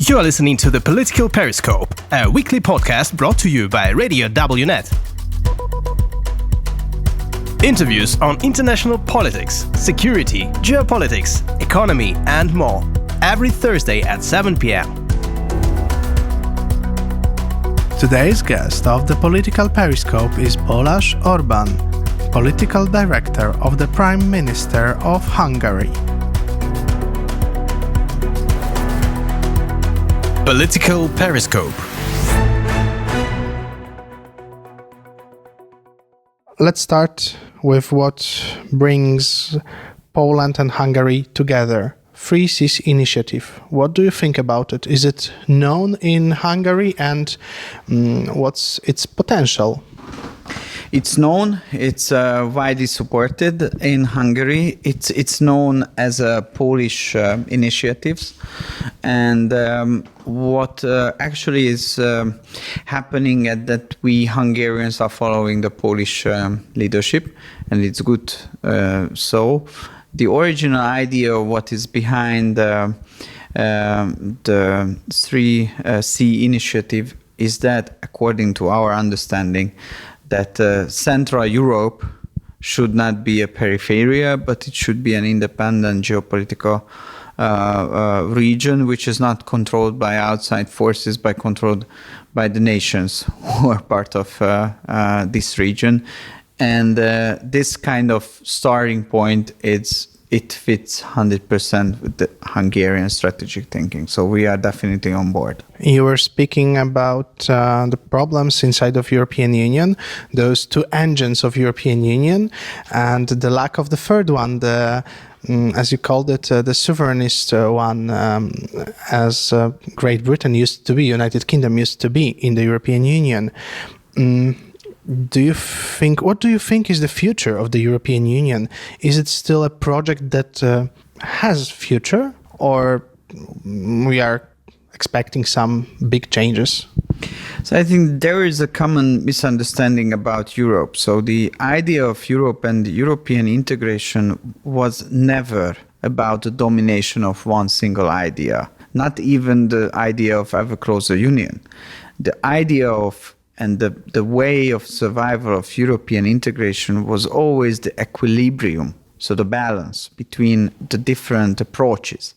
You are listening to the Political Periscope, a weekly podcast brought to you by Radio WNET. Interviews on international politics, security, geopolitics, economy, and more. Every Thursday at 7 p.m. Today's guest of the Political Periscope is Balázs Orbán, Political Director of the Prime Minister of Hungary. Political Periscope. Let's start with what brings Poland and Hungary together. Free Seas Initiative. What do you think about it? Is it known in Hungary, and what's its potential? It's known. It's widely supported in Hungary. It's known as a Polish initiatives, and what actually is happening at that we Hungarians are following the Polish leadership, and it's good. So the original idea of what is behind the 3C initiative is that, according to our understanding, that Central Europe should not be a peripheria, but it should be an independent geopolitical region, which is not controlled by outside forces, but controlled by the nations who are part of this region. And this kind of starting point, it fits 100% with the Hungarian strategic thinking. So we are definitely on board. You were speaking about the problems inside of European Union, those two engines of European Union, and the lack of the third one, the as you called it, the sovereignist one, as Great Britain used to be, United Kingdom used to be in the European Union. What do you think is the future of the European Union? Is it still a project that has future, or we are expecting some big changes? So I think there is a common misunderstanding about Europe. So the idea of Europe and European integration was never about the domination of one single idea, not even the idea of ever closer union. The idea of and the way of survival of European integration was always the equilibrium, so the balance between the different approaches.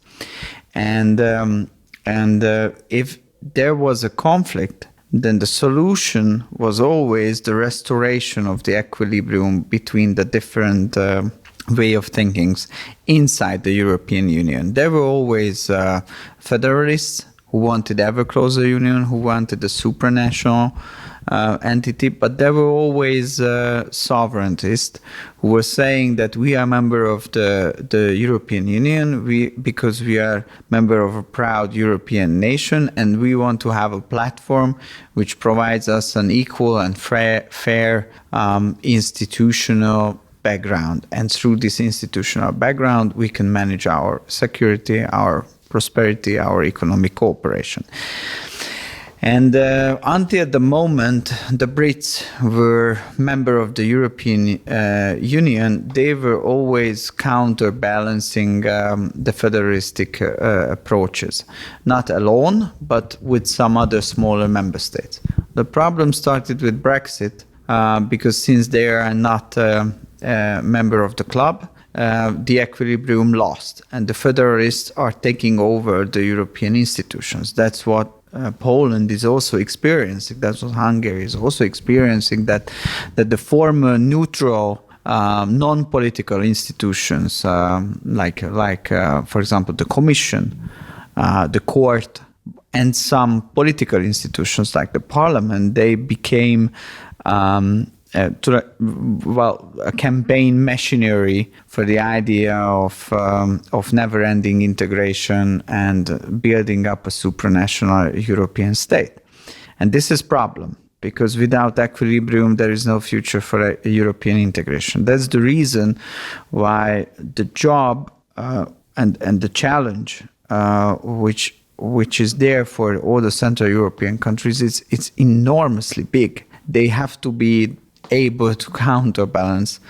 And if there was a conflict, then the solution was always the restoration of the equilibrium between the different way of thinkings inside the European Union. There were always federalists who wanted ever closer union, who wanted a supranational entity, but there were always sovereigntists who were saying that we are a member of the European Union because we are member of a proud European nation, and we want to have a platform which provides us an equal and fair institutional background. And through this institutional background, we can manage our security, our prosperity, our economic cooperation. And until the moment the Brits were member of the European Union, they were always counterbalancing the federalistic approaches, not alone, but with some other smaller member states. The problem started with Brexit because since they are not a member of the club, the equilibrium lost, and the federalists are taking over the European institutions. That's what Poland is also experiencing. That's what Hungary is also experiencing. That the former neutral, non-political institutions, like for example the Commission, the Court, and some political institutions like the Parliament, they became a campaign machinery for the idea of never-ending integration and building up a supranational European state. And this is a problem, because without equilibrium, there is no future for a European integration. That's the reason why the job and the challenge which is there for all the Central European countries, it's enormously big. They have to be able to counterbalance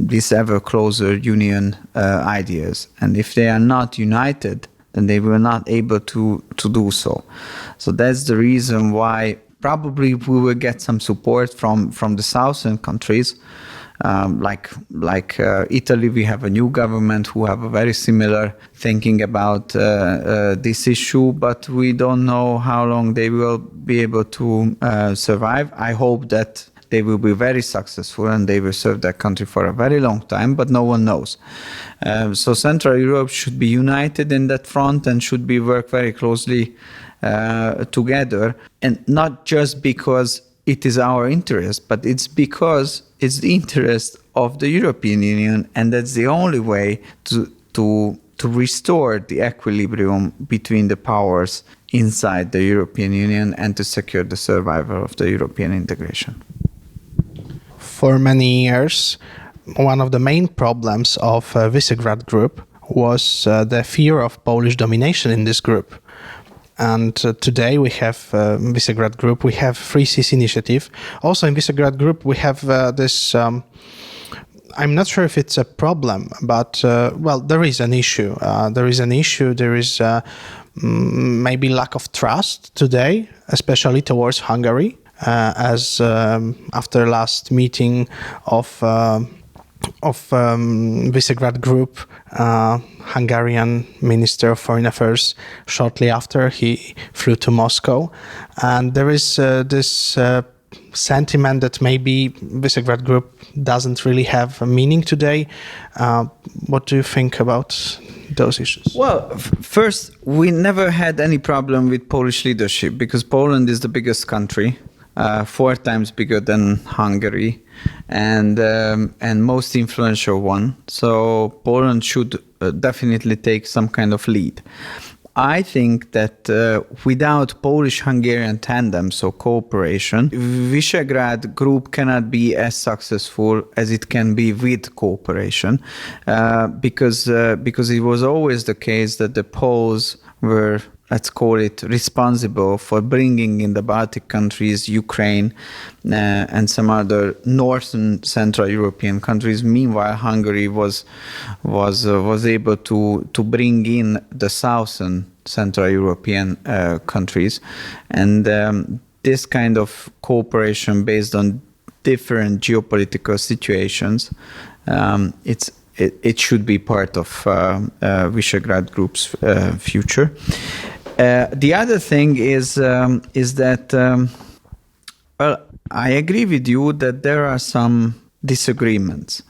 these ever closer union ideas. And if they are not united, then they were not able to do so. So that's the reason why probably we will get some support from the southern countries. Like Italy, we have a new government who have a very similar thinking about this issue, but we don't know how long they will be able to survive. I hope that they will be very successful and they will serve their country for a very long time, but no one knows. So Central Europe should be united in that front and should be work very closely together, and not just because it is our interest, but it's because it's the interest of the European Union, and that's the only way to restore the equilibrium between the powers inside the European Union and to secure the survival of the European integration. For many years, one of the main problems of Visegrad Group was the fear of Polish domination in this group. And today we have Visegrad Group, we have Free Seas Initiative. Also in Visegrad Group we have this, I'm not sure if it's a problem, but well, there is an issue. There is maybe lack of trust today, especially towards Hungary, as after last meeting of Visegrad Group, Hungarian Minister of Foreign Affairs, shortly after he flew to Moscow. And there is this sentiment that maybe Visegrad Group doesn't really have a meaning today. What do you think about those issues? Well, first, we never had any problem with Polish leadership because Poland is the biggest country. 4 times bigger than Hungary, and most influential one. So Poland should definitely take some kind of lead. I think that without Polish-Hungarian tandem, so cooperation, Visegrad Group cannot be as successful as it can be with cooperation, because it was always the case that the Poles were, let's call it, responsible for bringing in the Baltic countries, Ukraine, and some other northern Central European countries. Meanwhile, Hungary was able to bring in the southern Central European countries, and this kind of cooperation based on different geopolitical situations, it should be part of Visegrad Group's future. The other thing is that, well, I agree with you that there are some disagreements,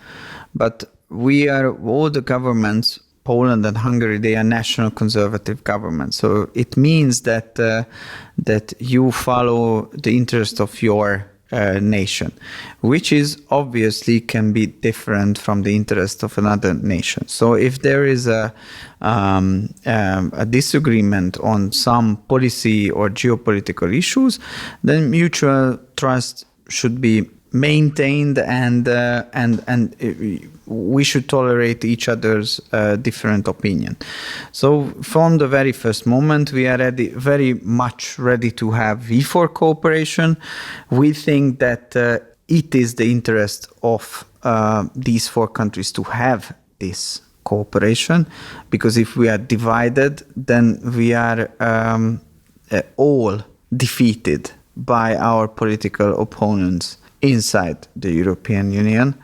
but all the governments, Poland and Hungary, they are national conservative governments. So it means that you follow the interest of your nation, which is obviously can be different from the interest of another nation. So if there is a disagreement on some policy or geopolitical issues, then mutual trust should be maintained, and we should tolerate each other's different opinion. So from the very first moment, we are very much ready to have V4 cooperation. We think that it is the interest of these 4 countries to have this cooperation, because if we are divided, then we are all defeated by our political opponents inside the European Union.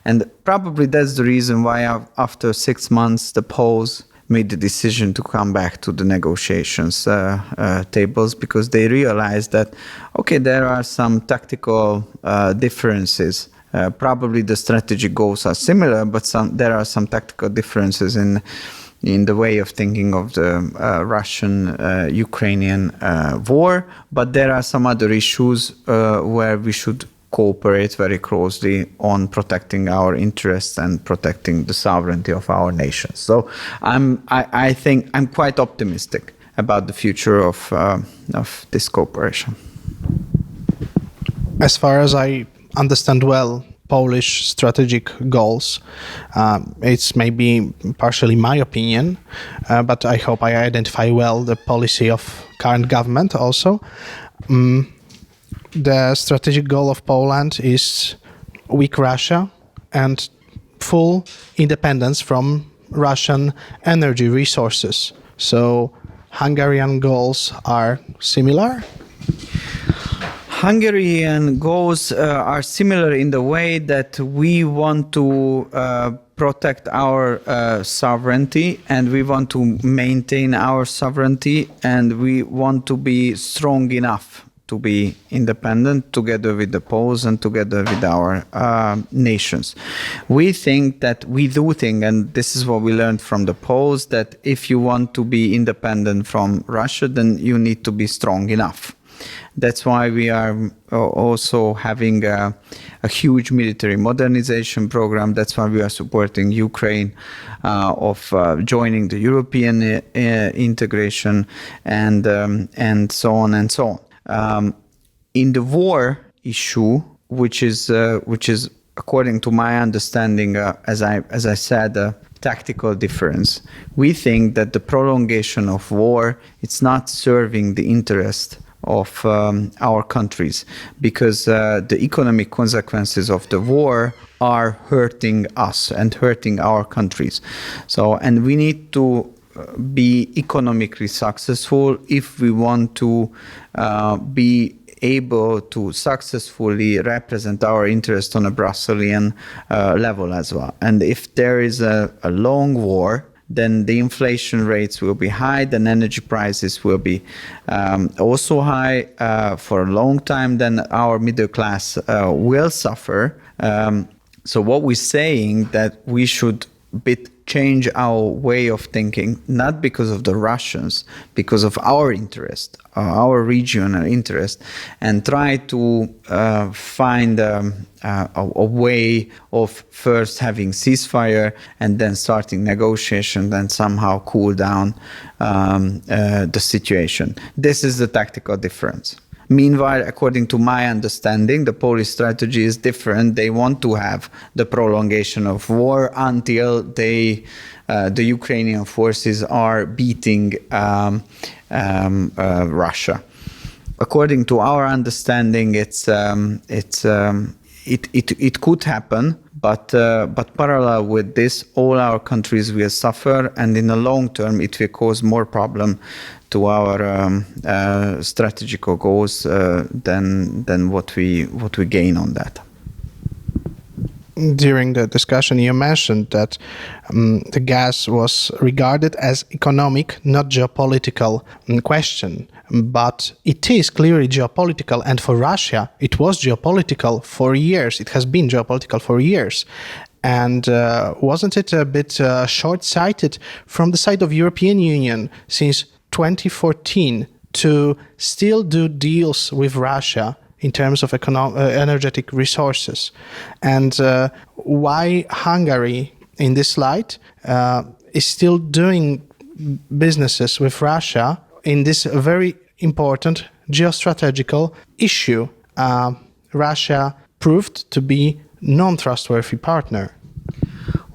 And probably that's the reason why after 6 months the Poles made the decision to come back to the negotiations tables, because they realized that, okay, there are some tactical differences. Probably the strategic goals are similar, but there are some tactical differences in the way of thinking of the Russian-Ukrainian war. But there are some other issues where we should cooperate very closely on protecting our interests and protecting the sovereignty of our nations. So I think I'm quite optimistic about the future of this cooperation. As far as I understand well Polish strategic goals, it's maybe partially my opinion, but I hope I identify well the policy of current government also. The strategic goal of Poland is weak Russia and full independence from Russian energy resources. So Hungarian goals are similar? Hungarian goals are similar in the way that we want to protect our sovereignty, and we want to maintain our sovereignty, and we want to be strong enough to be independent together with the Poles and together with our nations. We think, and this is what we learned from the Poles, that if you want to be independent from Russia, then you need to be strong enough. That's why we are also having a huge military modernization program. That's why we are supporting Ukraine of joining the European integration and so on and so on. In the war issue, which is according to my understanding, as I said, a tactical difference. We think that the prolongation of war, it's not serving the interest of our countries, because the economic consequences of the war are hurting us and hurting our countries. So, and we need to be economically successful if we want to be able to successfully represent our interest on a Brusselian level as well. And if there is a long war, then the inflation rates will be high, then energy prices will be also high for a long time, then our middle class will suffer. So what we're saying, that we should change our way of thinking, not because of the Russians, because of our interest, our regional interest, and try to find a way of first having ceasefire and then starting negotiation, then somehow cool down the situation. This is the tactical difference. Meanwhile, according to my understanding, the Polish strategy is different. They want to have the prolongation of war until the Ukrainian forces are beating Russia. According to our understanding, it could happen, but parallel with this, all our countries will suffer, and in the long term, it will cause more problem to our strategical goals than what we gain on that. During the discussion, you mentioned that the gas was regarded as economic, not geopolitical question. But it is clearly geopolitical, and for Russia, it was geopolitical for years. It has been geopolitical for years. And wasn't it a bit short-sighted from the side of European Union since 2014 to still do deals with Russia in terms of energetic resources? And why Hungary, in this light, is still doing businesses with Russia in this very important geostrategical issue? Russia proved to be non-trustworthy partner.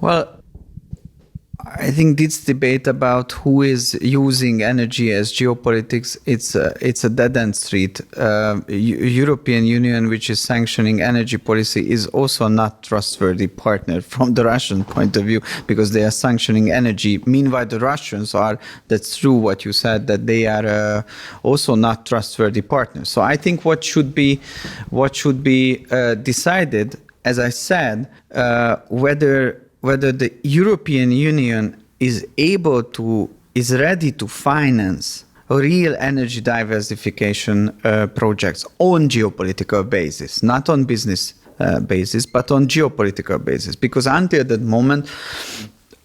Well, I think this debate about who is using energy as geopolitics, it's a dead-end street. European Union, which is sanctioning energy policy, is also not trustworthy partner from the Russian point of view, because they are sanctioning energy. Meanwhile, the Russians are, that's true what you said, that they are also not trustworthy partners. So I think what should be decided, as I said, whether the European Union is ready to finance real energy diversification projects on geopolitical basis, not on business basis, but on geopolitical basis. Because until that moment,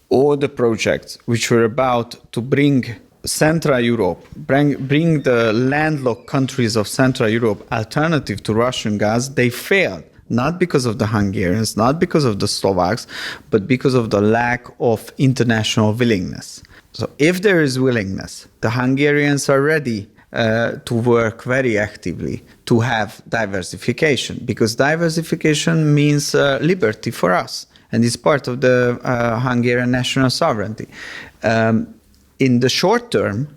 all the projects which were about to bring Central Europe, bring the landlocked countries of Central Europe alternative to Russian gas, they failed. Not because of the Hungarians, not because of the Slovaks, but because of the lack of international willingness. So if there is willingness, the Hungarians are ready to work very actively to have diversification, because diversification means liberty for us, and it's part of the Hungarian national sovereignty. In the short term,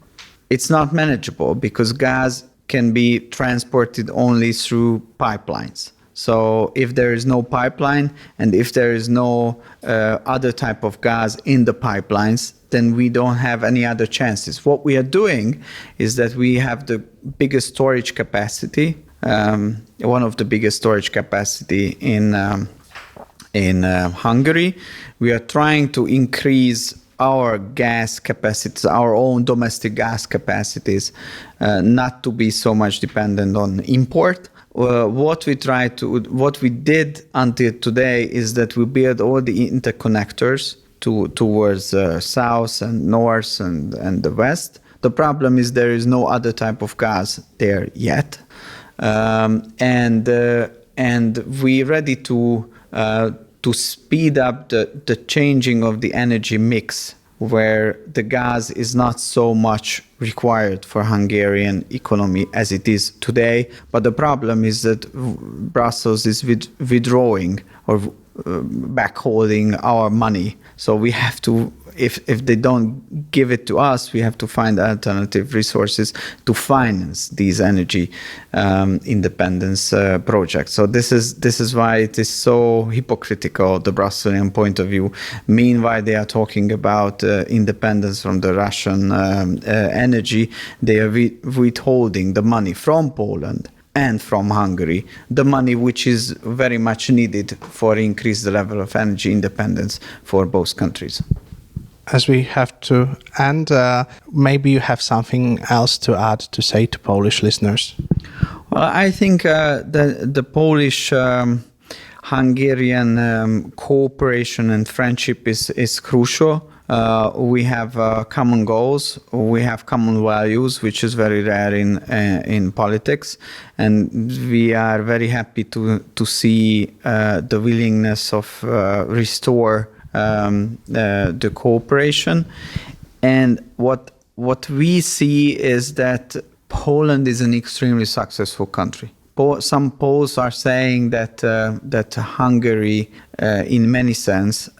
it's not manageable because gas can be transported only through pipelines. So if there is no pipeline and if there is no other type of gas in the pipelines, then we don't have any other chances. What we are doing is that we have the biggest storage capacity, one of the biggest storage capacity in Hungary. We are trying to increase our gas capacities, our own domestic gas capacities, not to be so much dependent on import. What we did until today is that we built all the interconnectors towards south and north and the west. The problem is there is no other type of gas there yet, and we're ready to speed up the changing of the energy mix, where the gas is not so much required for Hungarian economy as it is today. But the problem is that Brussels is withdrawing or backholding our money. So we have to, if they don't give it to us, we have to find alternative resources to finance these energy independence projects. So this is why it is so hypocritical, the Brusselian point of view. Meanwhile, they are talking about independence from the Russian energy. They are withholding the money from Poland and from Hungary, the money which is very much needed for increase the level of energy independence for both countries. As we have to end, maybe you have something else to add to say to Polish listeners. Well, I think the Polish Hungarian cooperation and friendship is crucial. We have common goals, we have common values, which is very rare in politics, and we are very happy to see the willingness of restore the cooperation. And what we see is that Poland is an extremely successful country. Some polls are saying that Hungary, in many sense,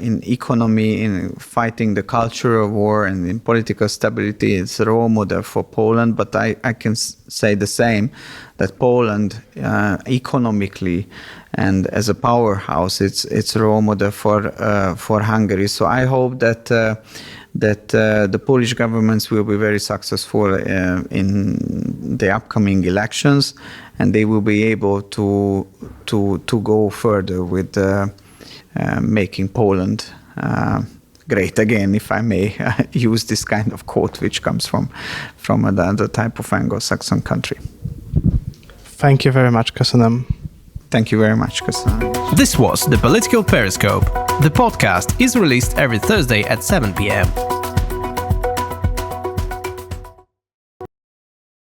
in economy, in fighting the cultural war, and in political stability, it's a role model for Poland. But I can say the same, that Poland, economically and as a powerhouse, it's a role model for Hungary. So I hope that the Polish governments will be very successful in the upcoming elections, and they will be able to go further with making Poland great again, if I may use this kind of quote, which comes from another type of Anglo-Saxon country. Thank you very much, Köszönöm. Thank you very much, Köszönöm. This was The Political Periscope. The podcast is released every Thursday at 7 p.m.